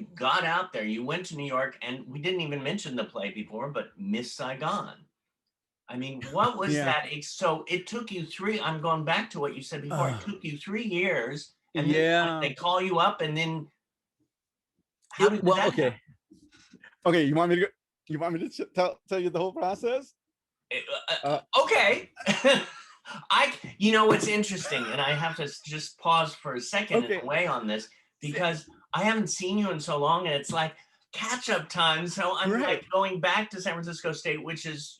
you got out there, you went to New York, and we didn't even mention the play before, but Miss Saigon. I mean, what was Yeah. that? So it took you I'm going back to what you said before. It Uh, took you 3 years, and then what, yeah. they call you up, and then how did Well, that happen? okay. Okay. You want me to tell you the whole process? Okay. What's interesting, and I have to just pause for a second in Okay. a way on this because I haven't seen you in so long, and it's like catch up time. So I'm Right. like going back to San Francisco State, which is,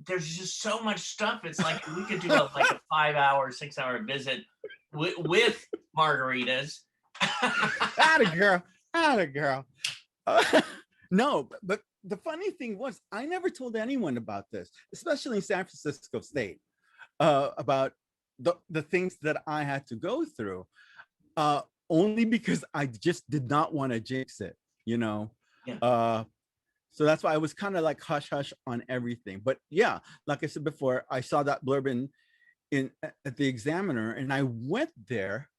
there's just so much stuff. It's like we could do a 5 hour, 6 hour visit with margaritas. Atta girl. Atta girl. No, but the funny thing was, I never told anyone about this, especially in San Francisco State, about the things that I had to go through, only because I just did not want to jinx it, you know. Yeah. So that's why I was kind of like hush hush on everything. But yeah, like I said before, I saw that blurb in at the Examiner, and I went there,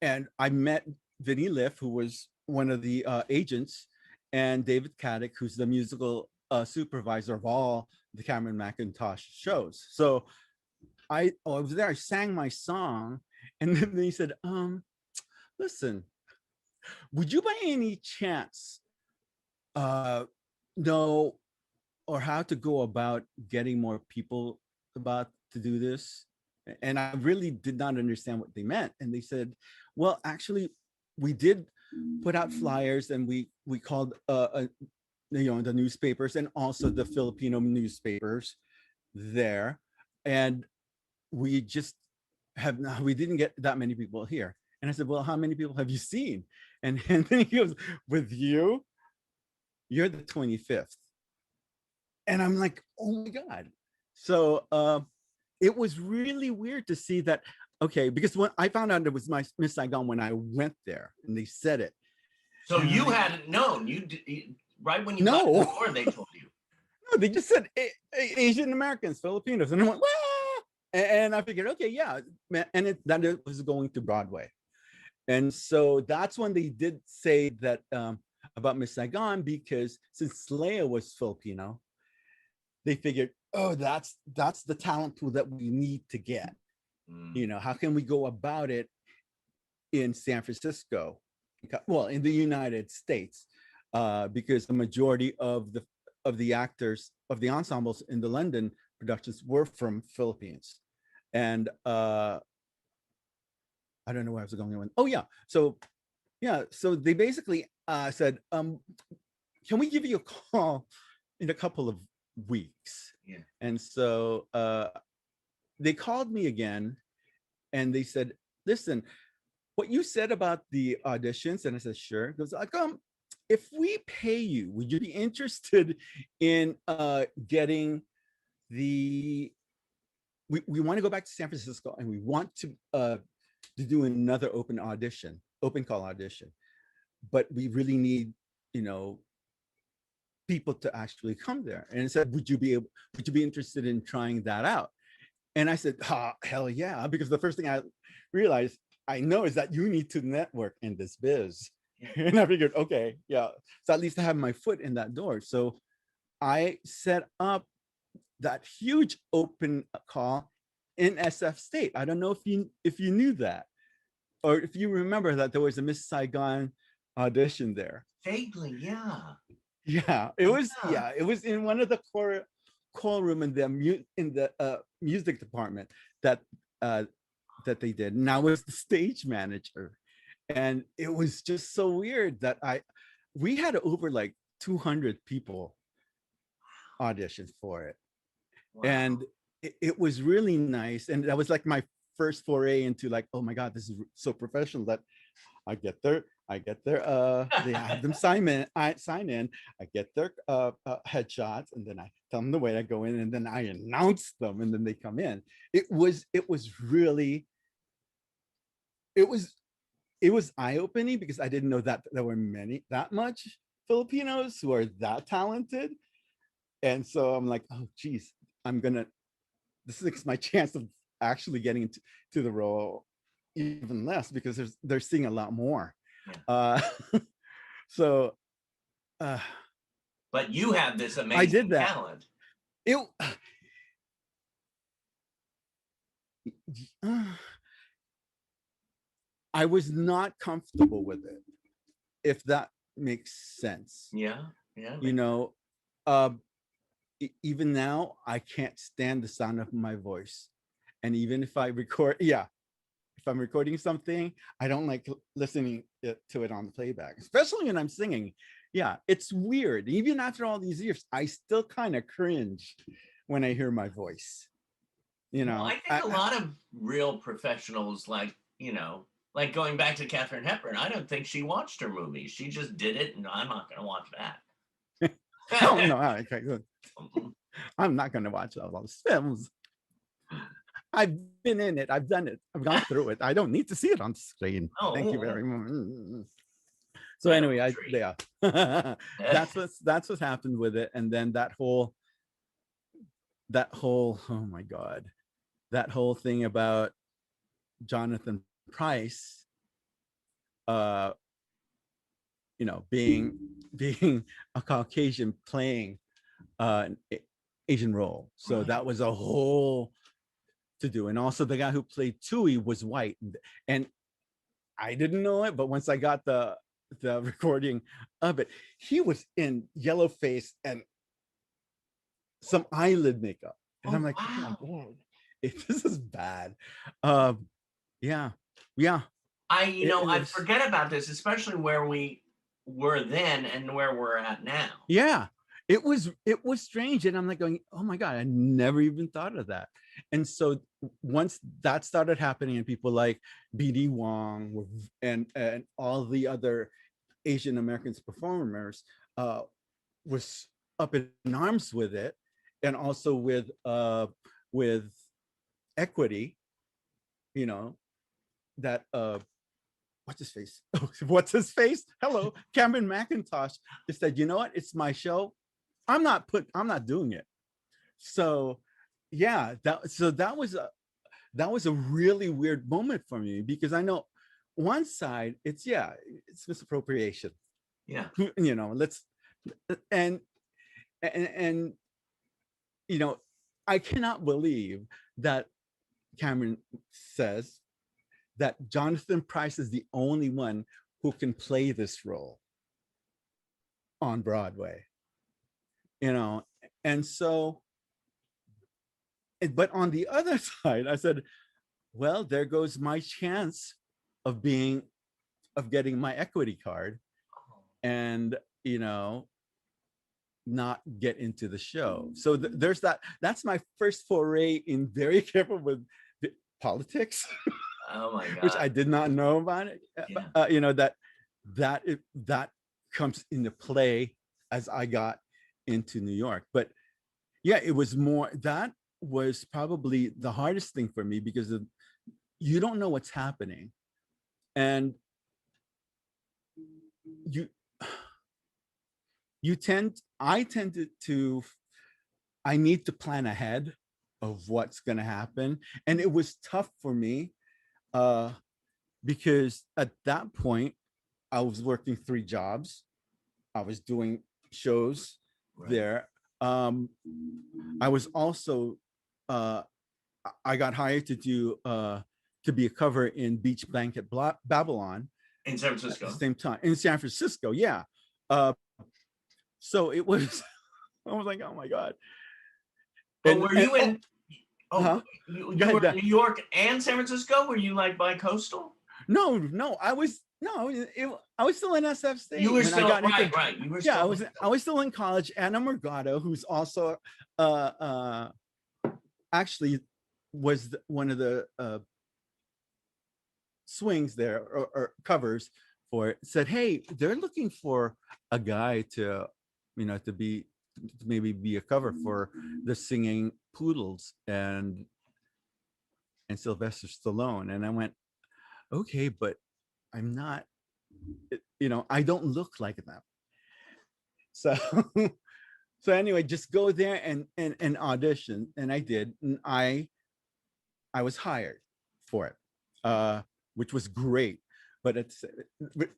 and I met Vinny Liff, who was one of the agents, and David Caddick, who's the musical supervisor of all the Cameron McIntosh shows. So I was there, I sang my song, and then they said, listen, would you by any chance know or how to go about getting more people about to do this? And I really did not understand what they meant. And they said, well, actually, we did put out flyers, and we called the newspapers and also the Filipino newspapers there, and we just we didn't get that many people here. And I said, well, how many people have you seen? And then he goes, with you're the 25th. And I'm like, oh my God. So it was really weird to see that. Okay, because when I found out it was my Miss Saigon when I went there, and they said it. So And I'm you like, hadn't known. Right when you got in the no, door, they told you. no, they just said Asian Americans, Filipinos. And I went, well, and I figured, okay, yeah. And that it was going to Broadway. And so that's when they did say that about Miss Saigon, because since Leia was Filipino, they figured, oh, that's the talent pool that we need to get. You know, how can we go about it in San Francisco? Well, in the United States, because the majority of the actors of the ensembles in the London productions were from Philippines. And I don't know where I was going with. Oh yeah, so they basically said, can we give you a call in a couple of weeks? Yeah. And so they called me again, and they said, listen, what you said about the auditions, and I said, sure. It goes like, if we pay you, would you be interested in getting the we want to go back to San Francisco, and we want to do another open call audition, but we really need, you know, people to actually come there. And it said, would you be interested in trying that out? And I said, hell yeah, because the first thing I realized I know is that you need to network in this biz. And I figured, okay, yeah. So at least I have my foot in that door. So I set up that huge open call in SF State. I don't know if you knew that, or if you remember that there was a Miss Saigon audition there. Vaguely, yeah. Yeah, it was in one of the call room in the music department that that they did. And I was the stage manager, and it was just so weird that we had over like 200 people audition for it. Wow. And it was really nice, and that was like my first foray into like, oh my God, this is so professional that I get there, they have them sign in, I get their headshots, and then I tell them the way I go in, and then I announce them, and then they come in. It was really, it was eye-opening, because I didn't know that there were that much Filipinos who are that talented. And so I'm like, oh geez, this is my chance of actually getting into the role even less, because they're seeing a lot more. Yeah. Uh, so uh, But you have this I did amazing that. talent. It I was not comfortable with it, if that makes sense. Yeah. Yeah. You know, uh, even now, I can't stand the sound of my voice. And even if I record, yeah, if I'm recording something, I don't like listening to it on the playback, especially when I'm singing. Yeah, it's weird. Even after all these years, I still kind of cringe when I hear my voice. You Well, know, I think a lot of real professionals, like, like going back to Katharine Hepburn, I don't think she watched her movies. She just did it, and I'm not going to watch no, that. no, okay, good. I'm not going to watch all those films. I've been in it. I've done it. I've gone through it. I don't need to see it on screen. Thank you very much. So I don't anyway, agree. yeah, that's what happened with it, and then that whole oh my god, that whole thing about Jonathan Price, uh, being a Caucasian playing an Asian role. So Right. that was a whole to do, and also the guy who played Tui was white, and I didn't know it, but once I got the recording of it, he was in yellow face and some eyelid makeup, and I'm Oh, like, oh my wow. god, this is bad. Yeah, yeah, it I was. forget about this, especially where we were then and where we're at now. Yeah, it was strange, and I'm like going, oh my god, I never even thought of that. And so once that started happening, and people like BD Wong and all the other Asian Americans performers was up in arms with it, and also with equity, you know, that what's his face? What's his face? Hello, Cameron McIntosh just said, you know what? It's my show. I'm not doing it. So yeah, that was a really weird moment for me, because I know one side it's misappropriation. Yeah. Let's and and I cannot believe that Cameron says that Jonathan Price is the only one who can play this role on Broadway. You know, and so, but on the other side, I said, well, there goes my chance of getting my equity card, and not get into the show. So there's that. That's my first foray in very careful with politics, Oh my which God. I did not know about it. Yeah. That comes into play as I got into New York. But yeah, it was more that was probably the hardest thing for me, because you don't know what's happening, and you I tended to I need to plan ahead of what's going to happen, and it was tough for me uh because at that point I was working 3 jobs. I was doing shows Right. there. I was also uh I got hired to be a cover in Beach Blanket Babylon In San at the Francisco. same time in San Francisco. Yeah. uh so it was I was like, oh my god. But And were you oh, in? Oh, huh, go you were ahead. in New York and San Francisco. Were you like bi-coastal? No, I was no, I was still in SF You State were when I still got right, into. right. You were Yeah, still. I was still in college. Anna Morgado, who's also uh, uh, actually was one of the swings there, or covers for it, said, hey, they're looking for a guy to to maybe be a cover for the Singing Poodles and Sylvester Stallone. And I went, okay, but I'm not, I don't look like them. So so anyway, just go there and audition. And I did. And I was hired for it, which was great. but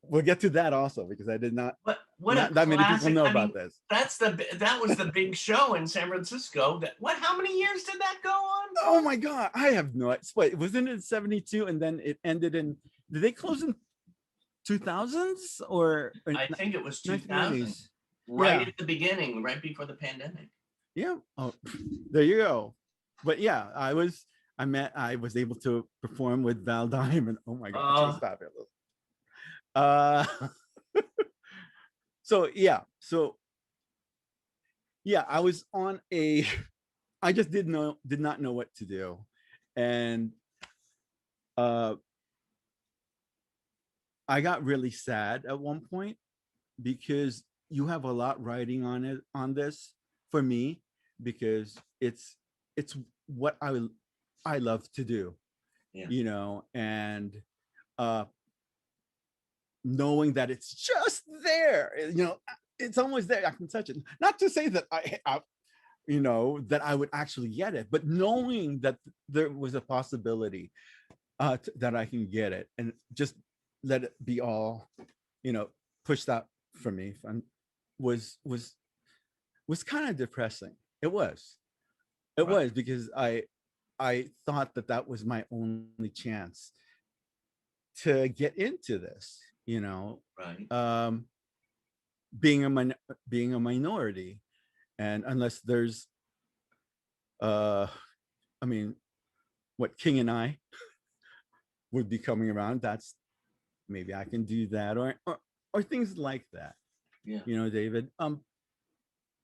we'll get to that also because I did not. What a Not that many people classic. know I about mean, this. that was the big show in San Francisco. How many years did that go on? Oh my God, I have no idea. Wait, wasn't it 72 and then it ended in, did they close in 2000s or I think it was 2000, 1990s? right Yeah, at the beginning, right before the pandemic. yeah. Oh, there you go. But yeah, I was able to perform with Val Diamond. Oh my God, she was fabulous. Uh, so yeah, I was on a, I just did not know what to do, and I got really sad at one point because you have a lot writing on this for me because it's what I love to do, and uh knowing that it's just there, it's almost there. I can touch it. Not to say that I that I would actually get it, but knowing that there was a possibility that I can get it and just let it be all, pushed out for me was kind of depressing. It was. It Right. was because I thought that was my only chance to get into this, Right. being being a minority, and unless there's I mean, what King and I would be coming around, that's maybe I can do that, or things like that, Yeah. David.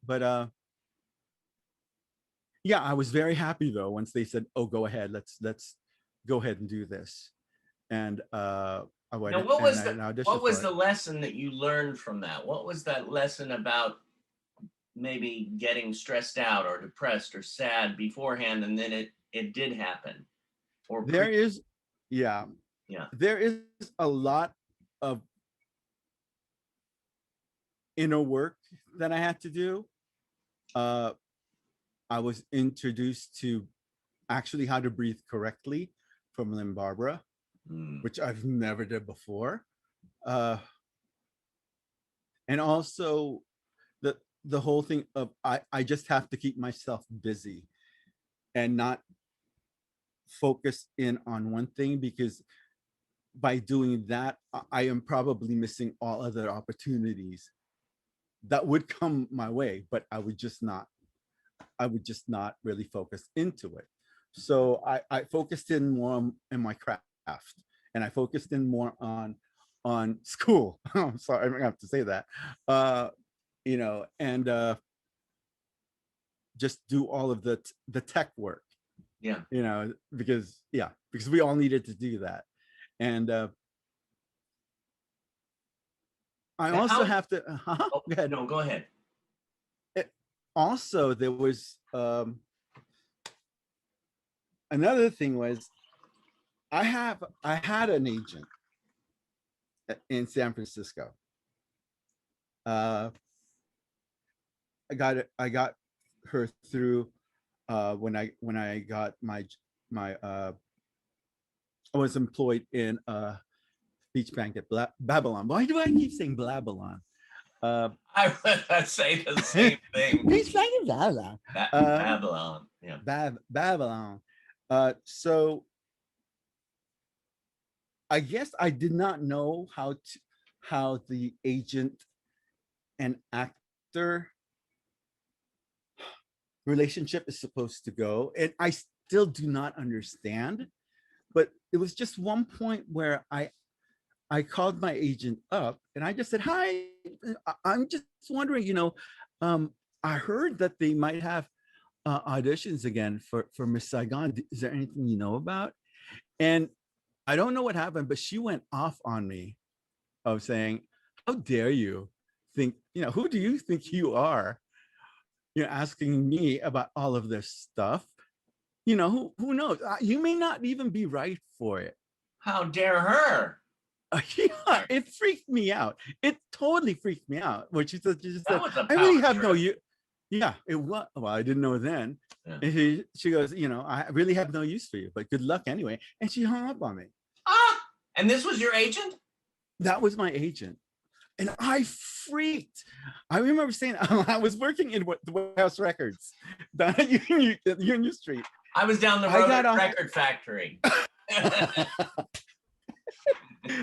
But yeah, I was very happy though once they said, "Oh, go ahead, let's go ahead and do this," and I went Now, and I auditioned what for was it. the lesson that you learned from that? What was that lesson about maybe getting stressed out or depressed or sad beforehand, and then it did happen? Or There is, yeah, yeah. there is a lot of inner work that I had to do. I was introduced to actually how to breathe correctly from Lynn Barbara, Mm. which I've never did before. And also the whole thing of I just have to keep myself busy and not focus in on one thing, because by doing that, I am probably missing all other opportunities that would come my way, but I would just not really focus into it. So I focused in more in my craft, and I focused in more on school. I'm sorry, I'm gonna have to say that. And just do all of the tech work. Yeah. Because we all needed to do that. And I Now, also have to oh, go ahead. no, go ahead. Also, there was another thing was I had an agent in San Francisco. I got her through when I got my I was employed in Beach Bank at Babylon. Why do I keep saying Babylon? I would say the same thing. Beach Bank at Babylon. Babylon. Yeah. Babylon. So I guess I did not know how the agent and actor relationship is supposed to go, and I still do not understand. But it was just one point where I called my agent up and I just said, "Hi, I'm just wondering, I heard that they might have auditions again for Miss Saigon. Is there anything you know about?" And I don't know what happened, but she went off on me of saying, "How dare you think, who do you think you are? You're asking me about all of this stuff. Who knows? You may not even be right for it." How dare her? Yeah, it freaked me out. It totally freaked me out. What she said, That was a I power really have no trip. use. Yeah, it was. Well, I didn't know then. Yeah. And she goes, I really have no use for you, but good luck anyway. And she hung up on me. Ah, and this was your agent? That was my agent. And I freaked. I remember saying I was working in the White House Records down at Union Street. I was down the I road got at off. Record Factory.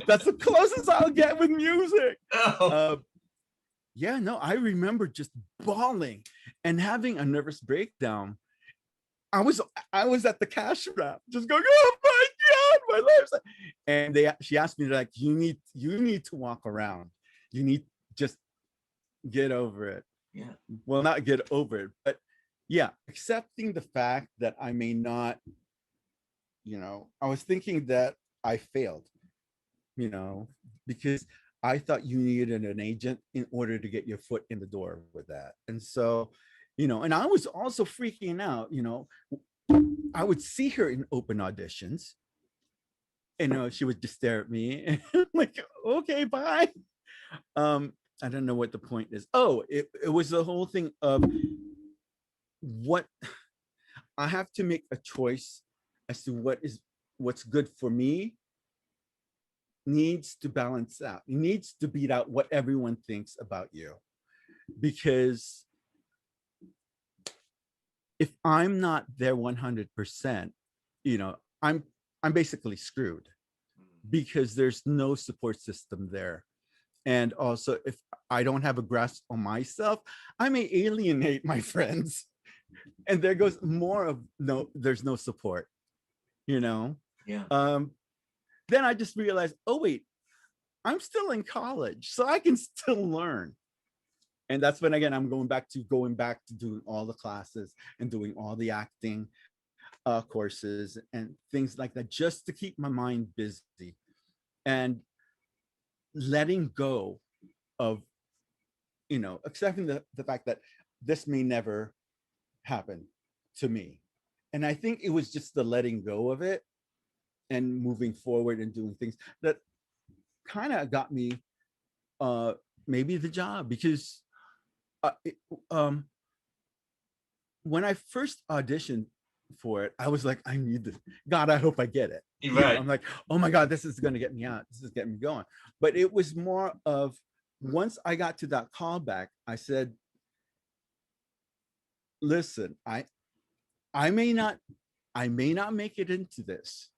That's the closest I'll get with music. Oh. Yeah, no, I remember just bawling and having a nervous breakdown. I was at the cash wrap, just going, "Oh my God, my life's," and she asked me, like, you need to walk around. You need just get over it. Yeah. Well, not get over it, but yeah, accepting the fact that I may not, I was thinking that I failed, because I thought you needed an agent in order to get your foot in the door with that. And so, and I was also freaking out, I would see her in open auditions, and she would just stare at me and I'm like, okay, bye. I don't know what the point is. Oh, it was the whole thing of what I have to make a choice as to what's good for me needs to balance out. It needs to beat out what everyone thinks about you. Because if I'm not there 100%, I'm basically screwed, because there's no support system there. And also, if I don't have a grasp on myself, I may alienate my friends. And there goes more of there's no support, Yeah. Then I just realized, oh wait, I'm still in college, so I can still learn. And that's when, again, I'm going back to doing all the classes and doing all the acting courses and things like that, just to keep my mind busy and letting go of, accepting the fact that this may never happen to me. And I think it was just the letting go of it and moving forward and doing things that kind of got me maybe the job. Because when I first auditioned for it, I was like, I need this. God, I hope I get it. Right. I'm like, oh my God, this is going to get me out. This is getting me going. But it was more of, once I got to that callback, I said, listen, I may not make it into this,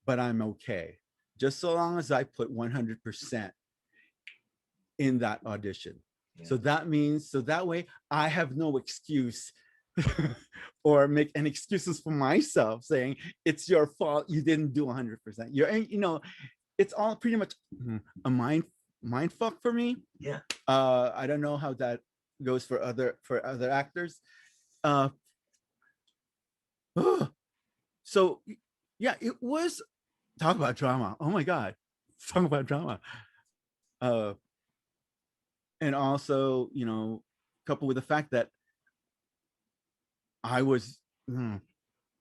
but I'm okay. Just so long as I put 100% in that audition. Yeah. So that means, that way I have no excuse or make any excuses for myself saying it's your fault, you didn't do 100%. It's all pretty much a mind fuck for me. Yeah. I don't know how that goes for other actors. So yeah, it was, talk about drama. Oh my God, talk about drama. And also, coupled with the fact that I was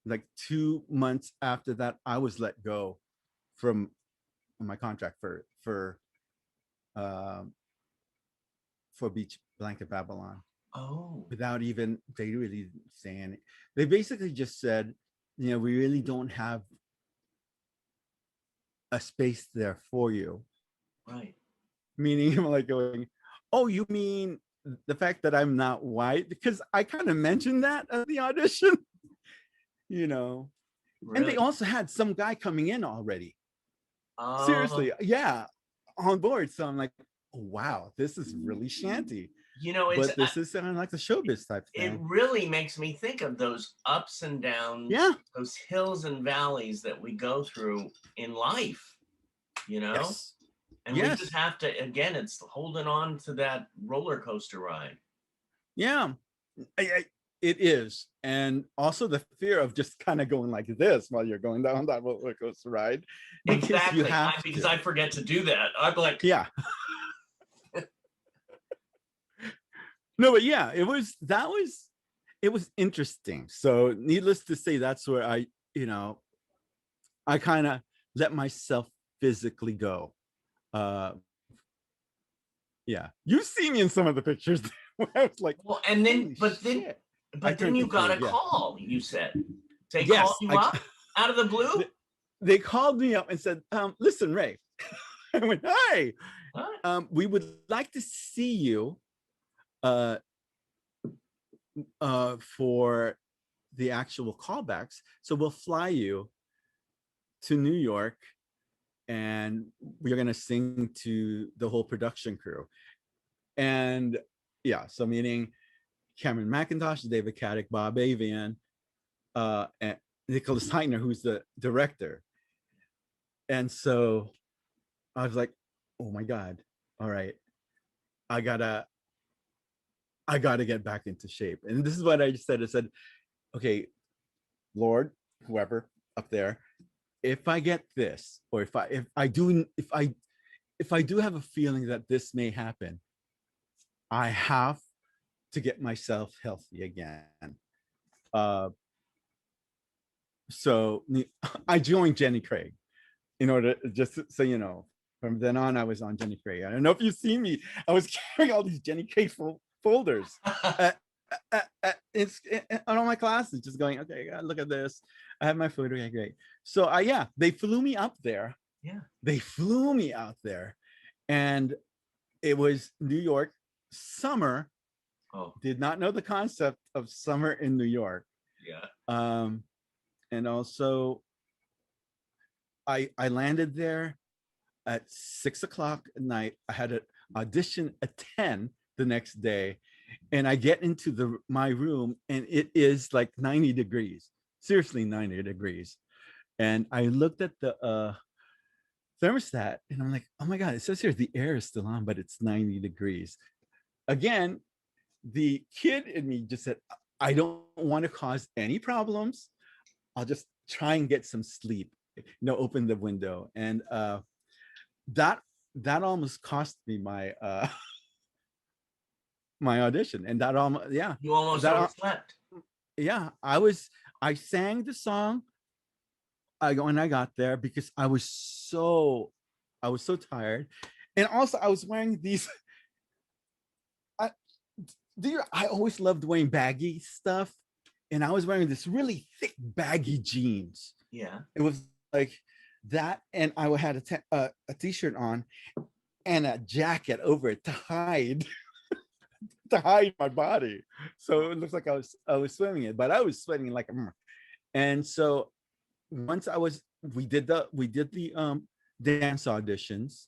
like 2 months after that, I was let go from my contract for Beach Blanket Babylon. Oh. Without even, they really saying it. They basically just said, we really don't have a space there for you. Right. Meaning, I'm like going, oh, you mean the fact that I'm not white? Because I kind of mentioned that at the audition, Really? And they also had some guy coming in already. Seriously, yeah, on board. So I'm like, oh, wow, this is really shanty. But this is sounding like the showbiz type thing. It really makes me think of those ups and downs, those hills and valleys that we go through in life, Yes. And we just have to, again, it's holding on to that roller coaster ride. Yeah, it is. And also the fear of just kind of going like this while you're going down that roller coaster ride. Exactly, because I forget to do that. I'm like, yeah. No, but yeah, it was interesting. So needless to say, that's where I kind of let myself physically go. Yeah, you see me in some of the pictures where I was like, well, and then but then you got a call, you said. They called you up out of the blue? They called me up and said, listen, Ray, I went, hi, What? we would like to see you uh, for the actual callbacks. So we'll fly you to New York and we're going to sing to the whole production crew. And yeah, so meaning Cameron McIntosh, David Caddick, Bob Avian, and Nicholas Heitner, who's the director. And so I was like, oh my God, all right, I gotta get back into shape. And this is what I said. I said, okay, Lord, whoever up there, if I get this, or if I do have a feeling that this may happen, I have to get myself healthy again. Uh, so I joined Jenny Craig in order, just so you know. From then on, I was on Jenny Craig. I don't know if you've seen me. I was carrying all these Jenny Craig folders. It's on all my classes, just going, okay, look at this. I have my food. Okay, great. So yeah, they flew me up there. Yeah. They flew me out there, and it was New York summer. Oh, Did not know the concept of summer in New York. yeah. And also I landed there at 6 o'clock at night. I had an audition at 10 the next day, and I get into my room and it is like 90 degrees, seriously 90 degrees. And I looked at the thermostat and I'm like, oh my God, it says here the air is still on, but it's 90 degrees. Again, the kid in me just said, I don't want to cause any problems. I'll just try and get some sleep, open the window. And that almost cost me my my audition. And that almost, yeah, You almost that overslept. yeah, I sang the song when I got there because I was so tired. And also I was wearing these I I always loved wearing baggy stuff, and I was wearing this really thick baggy jeans. Yeah. It was like that, and I had a t-shirt on and a jacket over it to hide my body, so it looks like I was swimming it, but I was sweating like a. And so once we did the dance auditions.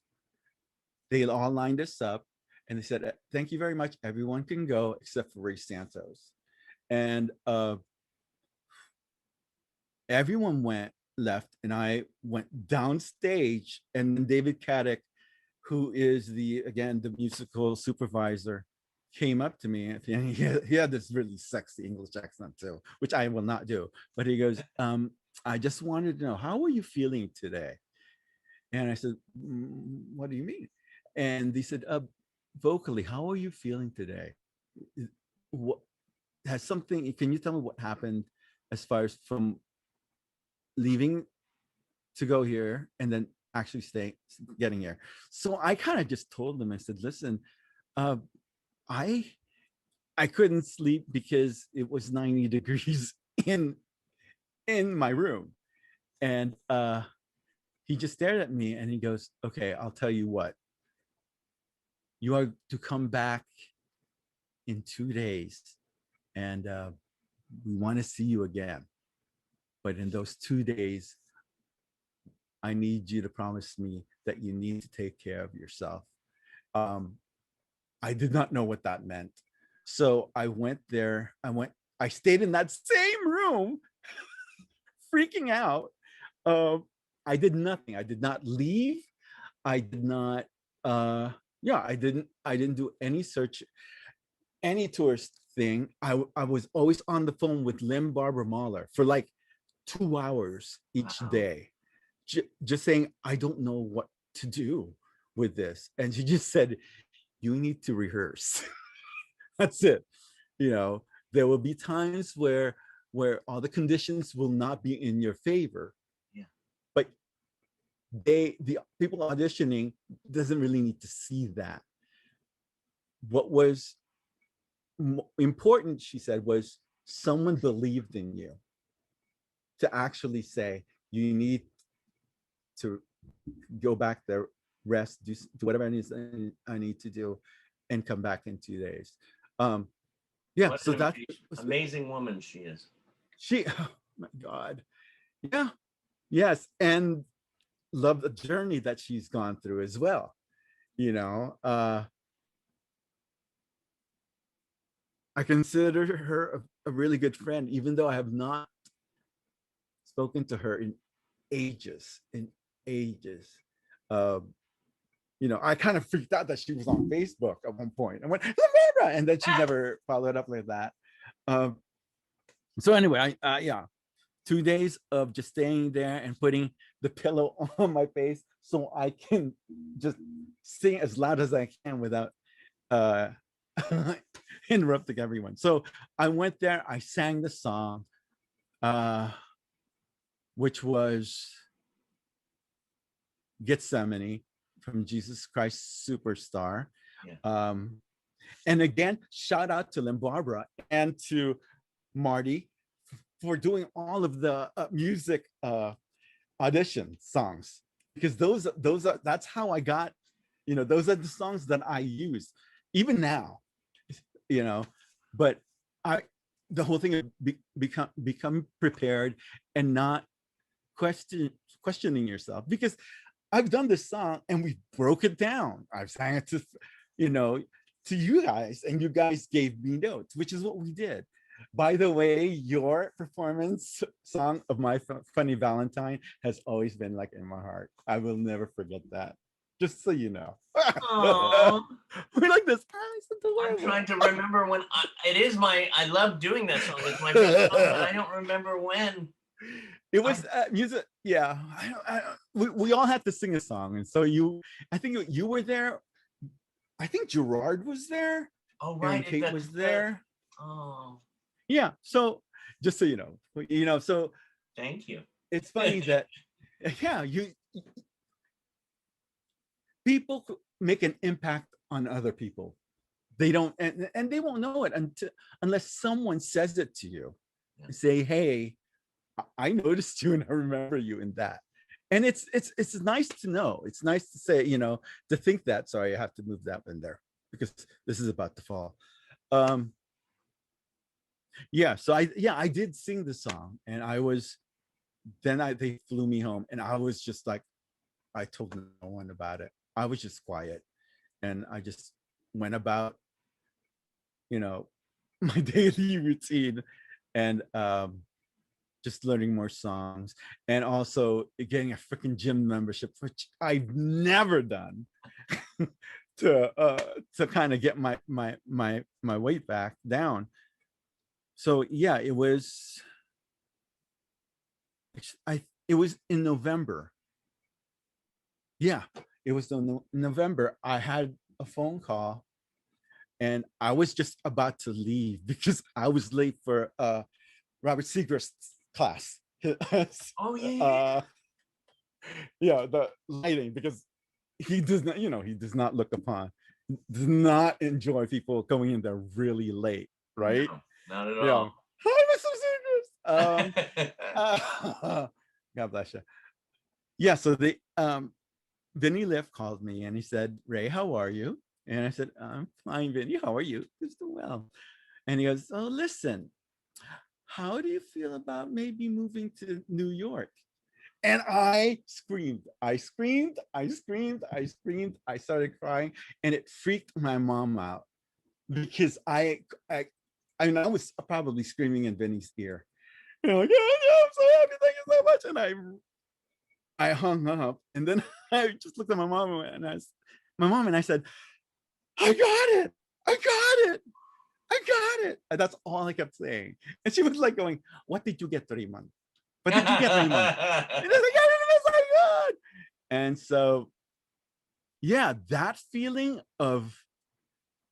They all lined us up, and they said, "Thank you very much. Everyone can go except for Ray Santos." And everyone left, and I went downstage, and David Caddick, who is the musical supervisor, came up to me, and he had this really sexy English accent too, which I will not do. But he goes, I just wanted to know, how are you feeling today? And I said, what do you mean? And they said, vocally, how are you feeling today? What has something? Can you tell me what happened as far as from leaving to go here and then actually getting here? So I kind of just told them. I said, listen, uh, I couldn't sleep because it was 90 degrees in my room, and he just stared at me and he goes, okay, I'll tell you what. You are to come back in 2 days, and we want to see you again. But in those 2 days, I need you to promise me that you need to take care of yourself. Um, I did not know what that meant. So I went there. I stayed in that same room, freaking out. I did nothing. I did not leave. I did not, I didn't do any search, any tourist thing. I was always on the phone with Lim Barbara Mahler for like 2 hours each day, just saying, I don't know what to do with this. And she just said, you need to rehearse. That's it. There will be times where all the conditions will not be in your favor. Yeah. But the people auditioning doesn't really need to see that. What was important, she said, was someone believed in you to actually say, you need to go back there rest, do whatever I need to do, and come back in 2 days. Um, yeah, What so an that amazing woman she is. she. Oh my God, yeah, yes, and love the journey that she's gone through as well. You know, I consider her a really good friend, even though I have not spoken to her in ages, Um, I kind of freaked out that she was on Facebook at one point. I went, Lamera, and then she never followed up like that. Um, so anyway, yeah, 2 days of just staying there and putting the pillow on my face so I can just sing as loud as I can without uh, interrupting everyone. So I went there, I sang the song, uh, which was Gethsemane from Jesus Christ Superstar. Yeah. And again, shout out to Lynn Barbara and to Marty for doing all of the music audition songs, because those are that's how I got, those are the songs that I use even now, you know. But I the whole thing of become prepared and not questioning yourself, because I've done this song and we broke it down. I've sang it to, you know, to you guys, and you guys gave me notes, which is what we did. By the way, your performance song of My Funny Valentine has always been like in my heart. I will never forget that. Just so you know. Aww. We're like this. I'm trying to remember when I love doing that song. It's my favorite song, but I don't remember when. It was music. Yeah, we all had to sing a song, and so I think you were there. I think Gerard was there. Oh, right. And Kate was there. Oh, yeah. So just so you know, so thank you. It's funny that, yeah, people make an impact on other people. They don't, and they won't know it unless someone says it to you. Yeah. Say, hey, I noticed you and I remember you in that. And it's nice to know. It's nice to say, to think that. Sorry, I have to move that in there because this is about to fall. Yeah, so I did sing the song, and they flew me home, and I was just like, I told no one about it. I was just quiet, and I just went about, my daily routine, and just learning more songs, and also getting a freaking gym membership, which I've never done, to kind of get my weight back down. So yeah, it was in November. Yeah, it was in November. I had a phone call, and I was just about to leave because I was late for Robert Seagrist's class. Oh yeah. Yeah, the lighting, because he does not look upon, does not enjoy people going in there really late, right? No, not at all. Hi, Mr. Seagrist. God bless you. Yeah, so Vinny Liff called me and he said, Ray, how are you? And I said, I'm fine, Vinny. How are you? He's doing well. And he goes, oh, listen, how do you feel about maybe moving to New York? And I screamed. I started crying, and it freaked my mom out because I was probably screaming in Vinny's ear. Like, yeah, I'm so happy, thank you so much. And I hung up, and then I just looked at my mom and I said, I got it. And that's all I kept saying. And she was like going, what did you get, 3 months? What did you get, 3 months? And I was like, oh my God. And so, yeah, that feeling of,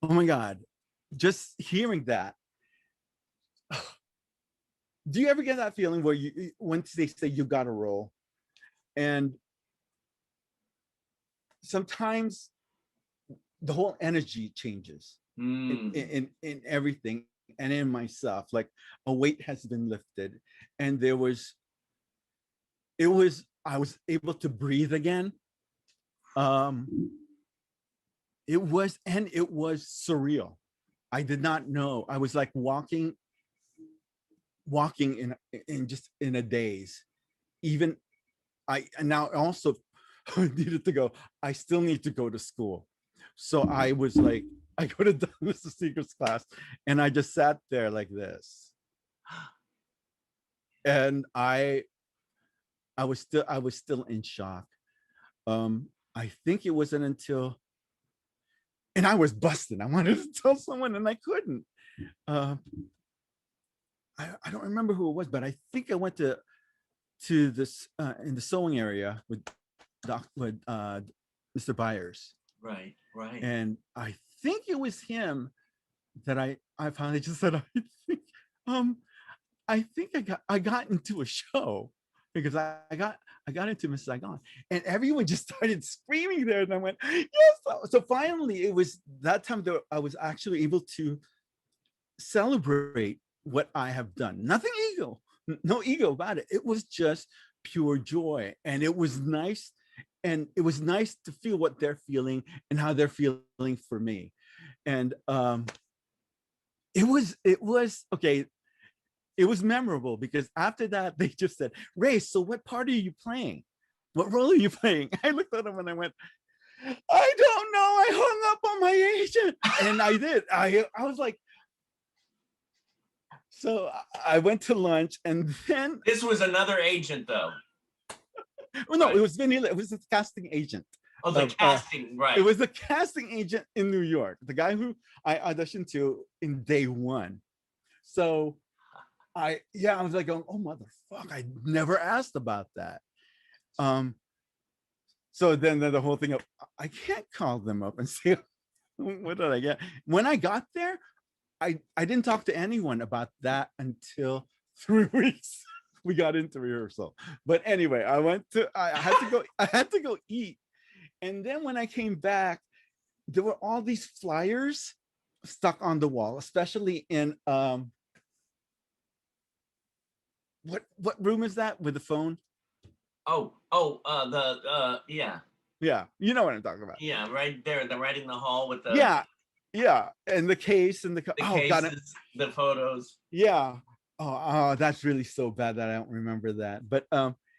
oh my God, just hearing that. Do you ever get that feeling where once they say you got to roll, and sometimes the whole energy changes in everything, and in myself, like a weight has been lifted, and I was able to breathe again. Um, it was surreal. I did not know. I was like walking in just in a daze. Even I and now also needed to go. I still need to go to school. So I was like, I go to Mr. Secret's class and I just sat there like this. And I was still in shock. I think it wasn't until and I was busted. I wanted to tell someone and I couldn't. Uh, I don't remember who it was, but I think I went to this in the sewing area with Mr. Byers, Right, right. and I think it was him that I finally just said think um I think I got into a show because I got into Miss Saigon and everyone just started screaming there and I went yes. So finally it was that time that I was actually able to celebrate what I have done. Nothing ego, no ego about it. It was just pure joy. And it was nice. And it was nice to feel what they're feeling and how they're feeling for me. And it was okay. It was memorable because after that, they just said, Ray, so what part are you playing? What role are you playing? I looked at them and I went, I don't know. I hung up on my agent. And I did. I was like, so I went to lunch and then This was another agent, though. well, no, it was Vanilla. It was the casting agent. Oh, the casting, right. It was the casting agent in New York, the guy who I auditioned to in day one. So I was like, oh motherfucker, I never asked about that. So then the whole thing of I can't call them up and say what did I get? When I got there, I didn't talk to anyone about that until 3 weeks. We got into rehearsal. But anyway, I had to go eat. And then when I came back, there were all these flyers stuck on the wall, especially in what room is that with the phone? Yeah. Yeah, you know what I'm talking about. Yeah, right there, right in the hall with the yeah, and the case and the cases, God, the photos. Yeah. Oh, that's really so bad that I don't remember that. But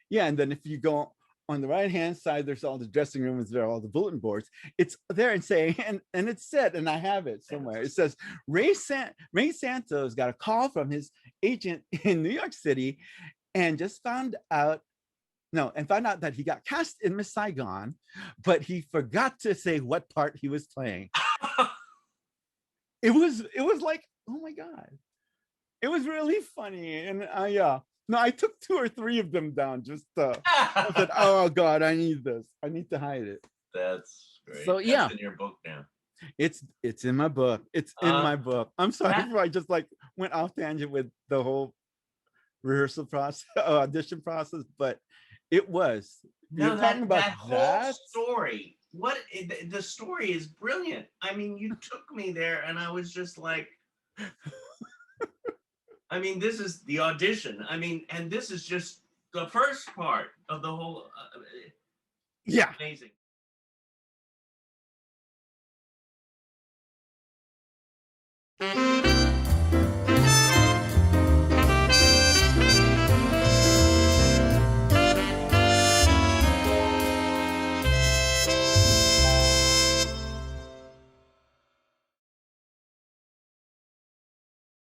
yeah, and then if you go on the right hand side, there's all the dressing rooms, there are all the bulletin boards. It's there and saying, and it said, and I have it somewhere. It says Ray Santos got a call from his agent in New York City and found out that he got cast in Miss Saigon, but he forgot to say what part he was playing. It was like, oh my God. It was really funny. And I took 2 or 3 of them down. I said, oh God, I need this. I need to hide it. That's great. So That's in your book now. It's in my book. It's in my book. I'm sorry if I just went off tangent with the whole rehearsal process, audition process, but it was. No, that whole story. The story is brilliant. I mean, you took me there, and I was just like, I mean, this is the audition. I mean, and this is just the first part of the whole. Yeah. Amazing.